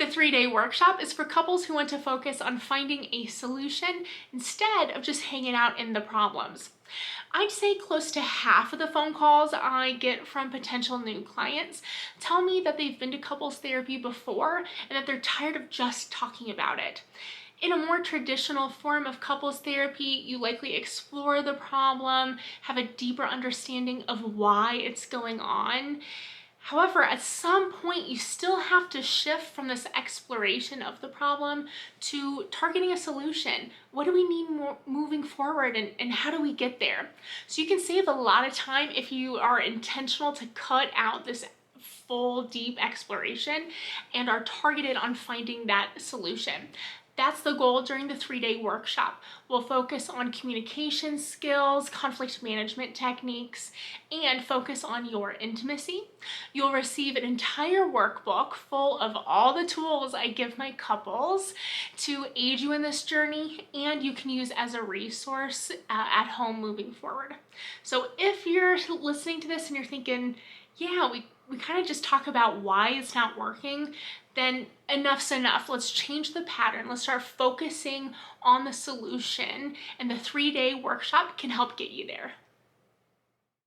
The 3-day workshop is for couples who want to focus on finding a solution instead of just hanging out in the problems. I'd say close to half of the phone calls I get from potential new clients tell me that they've been to couples therapy before and that they're tired of just talking about it. In a more traditional form of couples therapy, you likely explore the problem, have a deeper understanding of why it's going on. However, at some point, you still have to shift from this exploration of the problem to targeting a solution. What do we need moving forward, and how do we get there? So you can save a lot of time if you are intentional to cut out this full, deep exploration and are targeted on finding that solution. That's the goal during the 3-day workshop. We'll focus on communication skills, conflict management techniques, and focus on your intimacy. You'll receive an entire workbook full of all the tools I give my couples to aid you in this journey, and you can use as a resource at home moving forward. So if you're listening to this and you're thinking, yeah, we kind of just talk about why it's not working, then enough's enough. Let's change the pattern. Let's start focusing on the solution, and the 3-day workshop can help get you there.